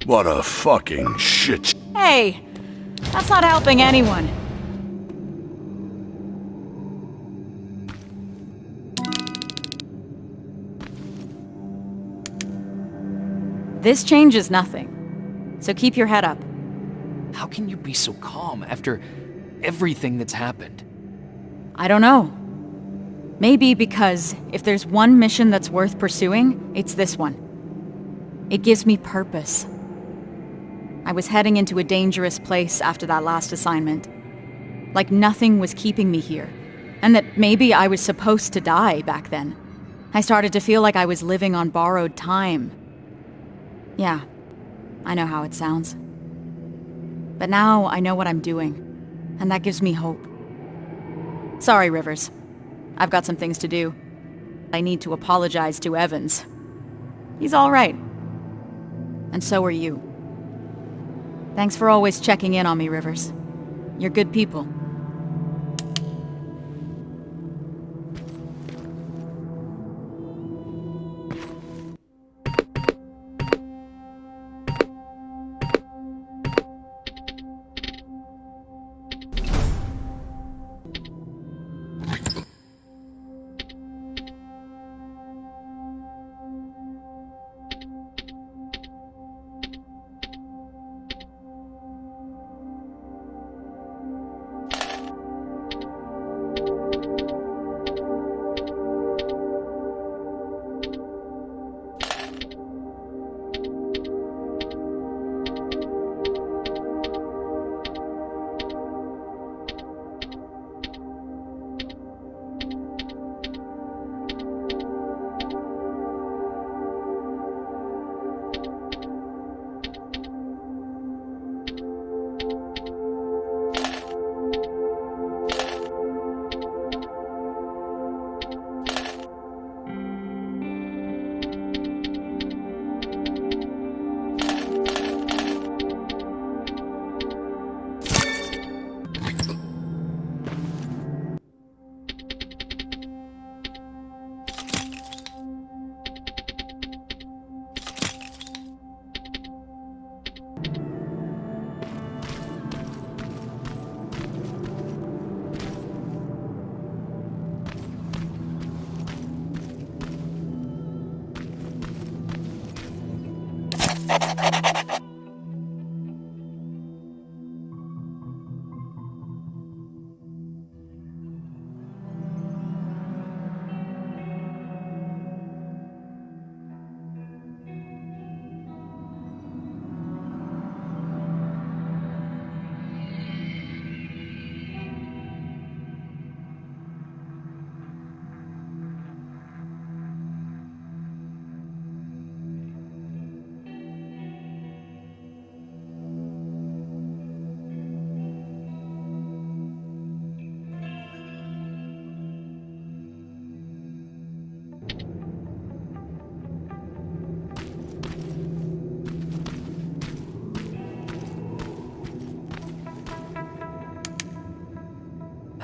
What a fucking shit. Hey, that's not helping anyone. This changes nothing, so keep your head up. How can you be so calm after everything that's happened? I don't know. Maybe because if there's one mission that's worth pursuing, it's this one. It gives me purpose. I was heading into a dangerous place after that last assignment. Like nothing was keeping me here, and that maybe I was supposed to die back then. I started to feel like I was living on borrowed time. Yeah, I know how it sounds. But now I know what I'm doing, and that gives me hope. Sorry, Rivers. I've got some things to do. I need to apologize to Evans. He's all right. And so are you. Thanks for always checking in on me, Rivers. You're good people.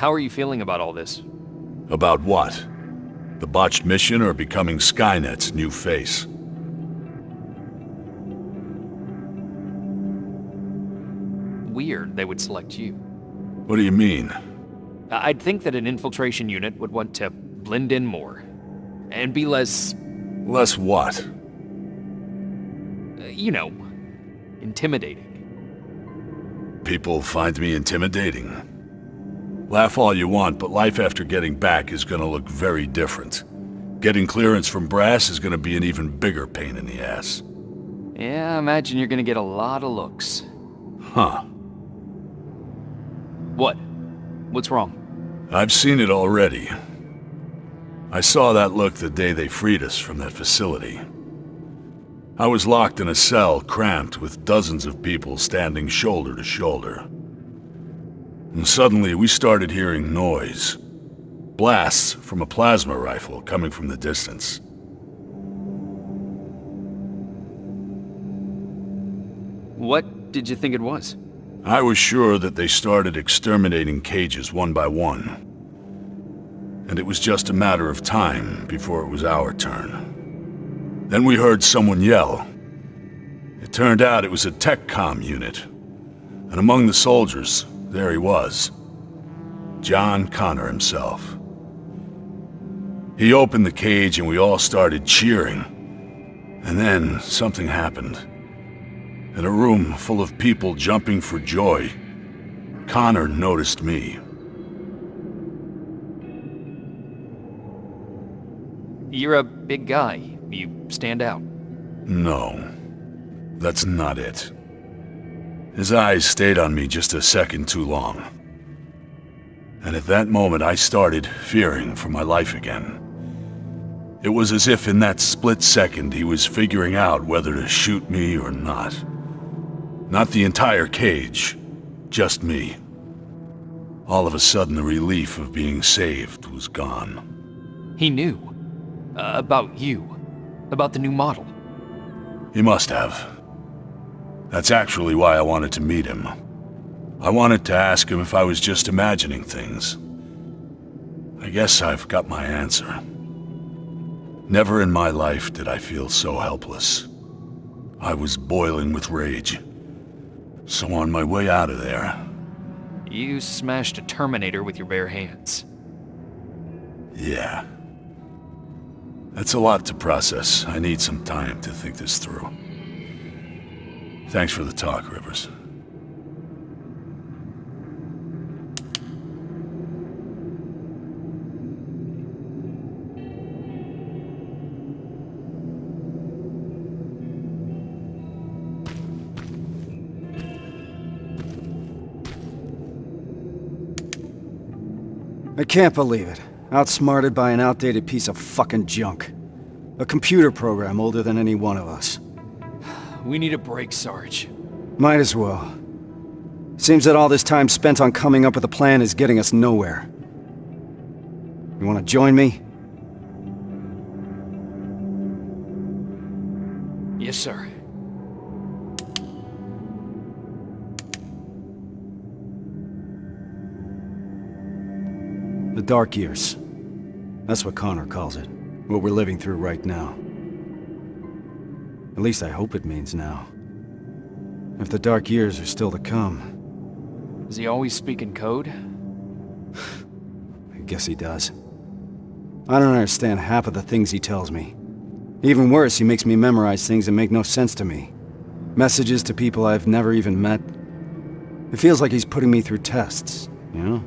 How are you feeling about all this? About what? The botched mission or becoming Skynet's new face? Weird they would select you. What do you mean? I'd think that an infiltration unit would want to blend in more. And be less... Less what? You know, intimidating. People find me intimidating. Laugh all you want, but life after getting back is gonna look very different. Getting clearance from Brass is gonna be an even bigger pain in the ass. Yeah, I imagine you're gonna get a lot of looks. Huh. What? What's wrong? I've seen it already. I saw that look the day they freed us from that facility. I was locked in a cell, cramped, with dozens of people standing shoulder to shoulder. And suddenly we started hearing noise. Blasts from a plasma rifle coming from the distance. What did you think it was? I was sure that they started exterminating cages one by one. And it was just a matter of time before it was our turn. Then we heard someone yell. It It turned out it was a tech comm unit. And among the soldiers, there he was. John Connor himself. He opened the cage and we all started cheering. And then something happened. In a room full of people jumping for joy, Connor noticed me. You're a big guy. You stand out. No, that's not it. His eyes stayed on me just a second too long. And at that moment I started fearing for my life again. It was as if in that split second he was figuring out whether to shoot me or not. Not the entire cage, just me. All of a sudden the relief of being saved was gone. He knew. About you. About the new model. He must have. That's actually why I wanted to meet him. I wanted to ask him if I was just imagining things. I guess I've got my answer. Never in my life did I feel so helpless. I was boiling with rage. So on my way out of there... You smashed a Terminator with your bare hands. Yeah. That's a lot to process. I need some time to think this through. Thanks for the talk, Rivers. I can't believe it. Outsmarted by an outdated piece of fucking junk. A computer program older than any one of us. We need a break, Sarge. Might as well. Seems that all this time spent on coming up with a plan is getting us nowhere. You wanna join me? Yes, sir. The dark years. That's what Connor calls it. What we're living through right now. At least I hope it means now. If the dark years are still to come. Does he always speak in code? I guess he does. I don't understand half of the things he tells me. Even worse, he makes me memorize things that make no sense to me. Messages to people I've never even met. It feels like he's putting me through tests, you know?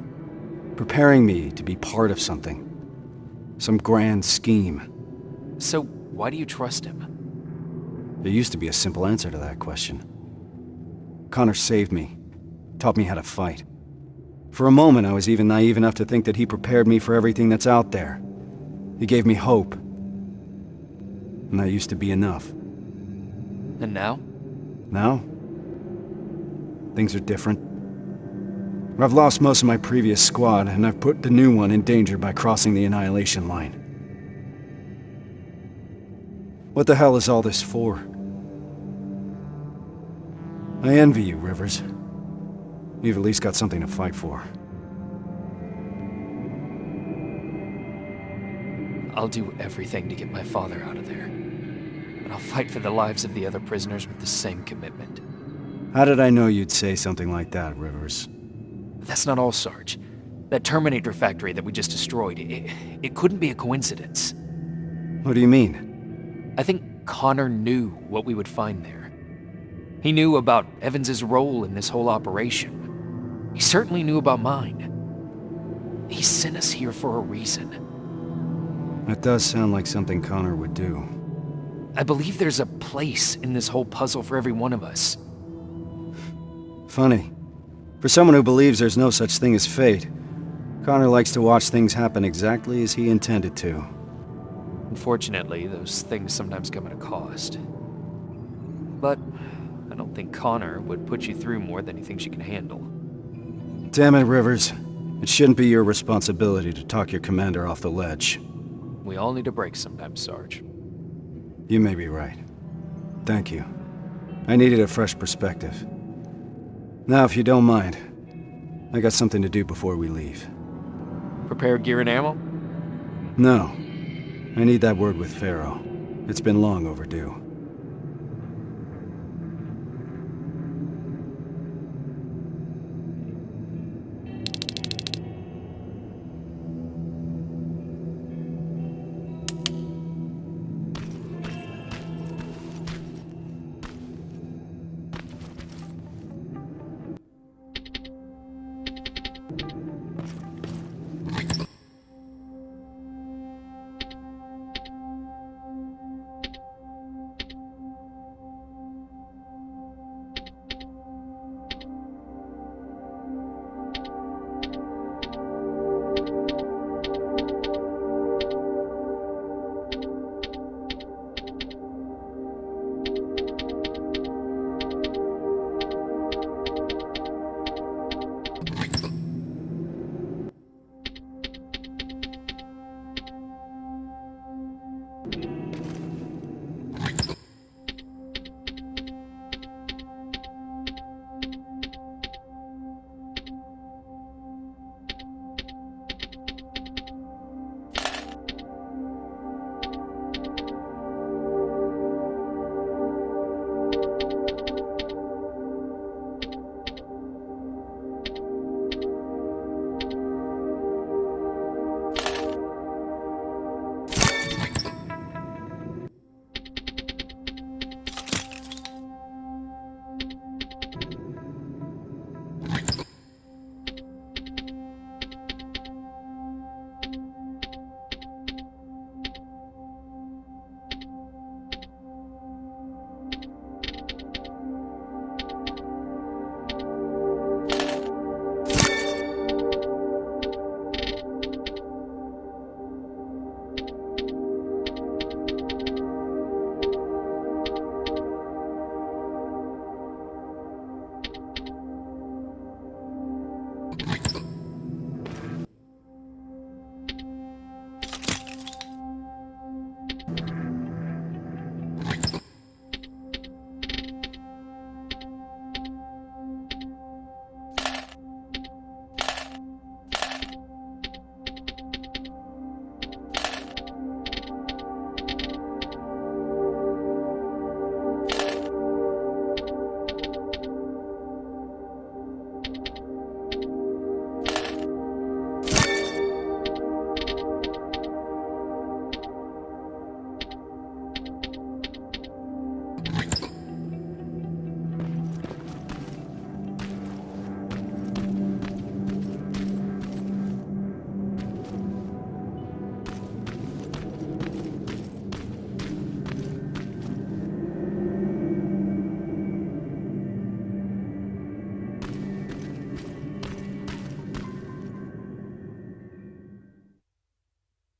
Preparing me to be part of something. Some grand scheme. So, why do you trust him? There used to be a simple answer to that question. Connor saved me. Taught me how to fight. For a moment, I was even naive enough to think that he prepared me for everything that's out there. He gave me hope. And that used to be enough. And now? Now? Things are different. I've lost most of my previous squad, and I've put the new one in danger by crossing the Annihilation line. What the hell is all this for? I envy you, Rivers. You've at least got something to fight for. I'll do everything to get my father out of there. But I'll fight for the lives of the other prisoners with the same commitment. How did I know you'd say something like that, Rivers? That's not all, Sarge. That Terminator factory that we just destroyed, it couldn't be a coincidence. What do you mean? I think Connor knew what we would find there. He knew about Evans's role in this whole operation. He certainly knew about mine. He sent us here for a reason. That does sound like something Connor would do. I believe there's a place in this whole puzzle for every one of us. Funny. For someone who believes there's no such thing as fate, Connor likes to watch things happen exactly as he intended to. Unfortunately, those things sometimes come at a cost. But I don't think Connor would put you through more than he thinks you can handle. Damn it, Rivers. It shouldn't be your responsibility to talk your commander off the ledge. We all need a break sometimes, Sarge. You may be right. Thank you. I needed a fresh perspective. Now, if you don't mind, I got something to do before we leave. Prepare gear and ammo? No. I need that word with Pharaoh. It's been long overdue.